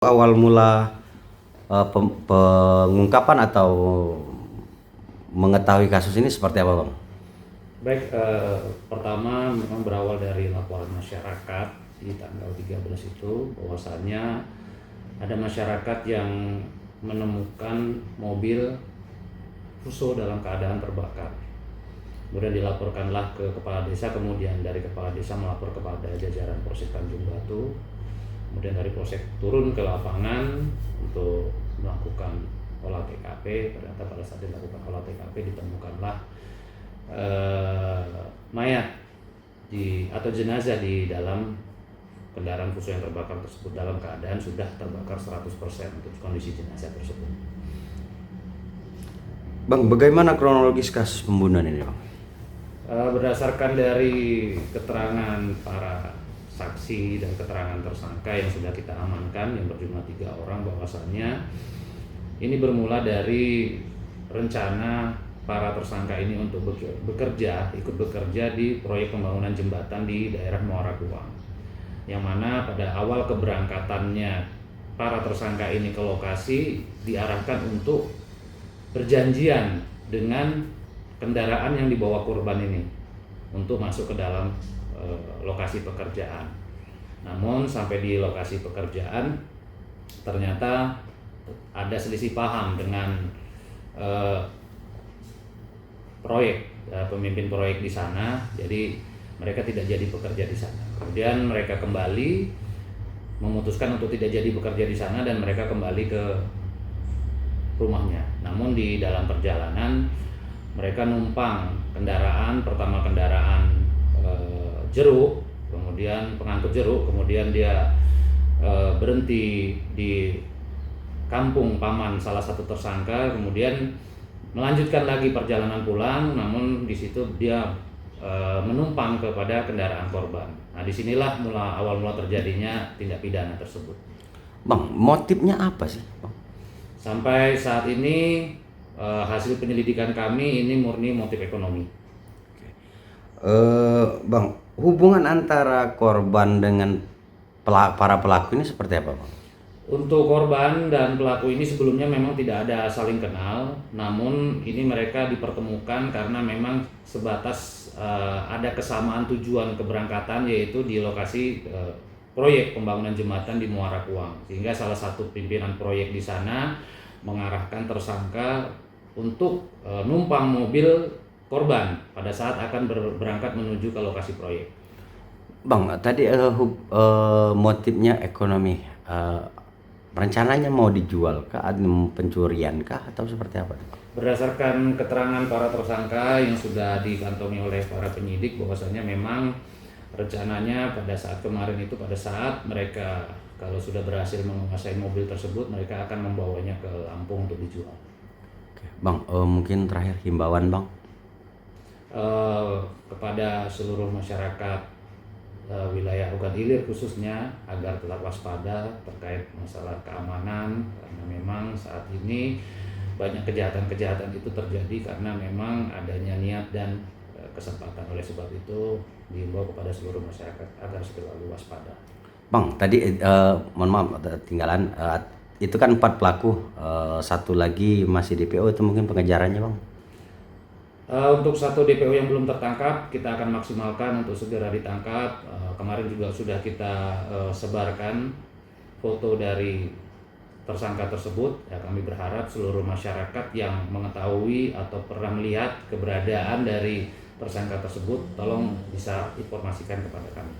Awal mula pengungkapan atau mengetahui kasus ini seperti apa, Bang? Baik, pertama memang berawal dari laporan masyarakat di tanggal 13 itu bahwasannya ada masyarakat yang menemukan mobil Fuso dalam keadaan terbakar. Kemudian dilaporkanlah ke kepala desa, kemudian dari kepala desa melapor kepada jajaran Polsek Tanjung Batu. Kemudian dari Polsek turun ke lapangan untuk melakukan olah TKP. Ternyata pada saat dilakukan olah TKP ditemukanlah mayat atau jenazah di dalam kendaraan Fuso yang terbakar tersebut dalam keadaan sudah terbakar 100% untuk kondisi jenazah tersebut. Bang, bagaimana kronologis kasus pembunuhan ini, Bang? Berdasarkan dari keterangan para saksi dan keterangan tersangka yang sudah kita amankan yang berjumlah 3 orang, bahwasannya ini bermula dari rencana para tersangka ini untuk ikut bekerja di proyek pembangunan jembatan di daerah Muara Kuang, yang mana pada awal keberangkatannya para tersangka ini ke lokasi diarahkan untuk berjanjian dengan kendaraan yang dibawa korban ini untuk masuk ke dalam lokasi pekerjaan. Namun sampai di lokasi pekerjaan ternyata ada selisih paham dengan pemimpin proyek di sana. Jadi mereka tidak jadi bekerja di sana. Kemudian mereka kembali memutuskan untuk tidak jadi bekerja di sana dan mereka kembali ke rumahnya. Namun di dalam perjalanan mereka numpang kendaraan, pertama kendaraan jeruk, kemudian pengangkut jeruk, kemudian dia berhenti di kampung paman salah satu tersangka, kemudian melanjutkan lagi perjalanan pulang, namun di situ dia menumpang kepada kendaraan korban. Nah, disinilah awal mula terjadinya tindak pidana tersebut. Bang, motifnya apa sih, Bang? Sampai saat ini hasil penyelidikan kami ini murni motif ekonomi. Bang, hubungan antara korban dengan para pelaku ini seperti apa, Bang? Untuk korban dan pelaku ini sebelumnya memang tidak ada saling kenal, namun ini mereka dipertemukan karena memang sebatas ada kesamaan tujuan keberangkatan, yaitu di lokasi proyek pembangunan jembatan di Muara Kuang, sehingga salah satu pimpinan proyek di sana mengarahkan tersangka untuk numpang mobil korban pada saat akan berangkat menuju ke lokasi proyek. Bang, tadi motifnya ekonomi. Rencananya mau dijual kah, pencurian kah, atau seperti apa? Berdasarkan keterangan para tersangka yang sudah dikantongi oleh para penyidik, bahwasanya memang rencananya pada saat kemarin itu, pada saat mereka kalau sudah berhasil menguasai mobil tersebut, mereka akan membawanya ke Lampung untuk dijual. Oke, Bang, mungkin terakhir himbauan, Bang. Kepada seluruh masyarakat wilayah Ugan Ilir khususnya agar tetap waspada terkait masalah keamanan, karena memang saat ini banyak kejahatan-kejahatan itu terjadi karena memang adanya niat dan kesempatan. Oleh sebab itu diimbau kepada seluruh masyarakat agar selalu waspada. Bang, tadi mohon maaf ketinggalan, itu kan 4 pelaku, satu lagi masih DPO, itu mungkin pengejarannya, Bang? Untuk satu DPO yang belum tertangkap, kita akan maksimalkan untuk segera ditangkap. Kemarin juga sudah kita sebarkan foto dari tersangka tersebut. Ya, kami berharap seluruh masyarakat yang mengetahui atau pernah melihat keberadaan dari tersangka tersebut, tolong bisa informasikan kepada kami.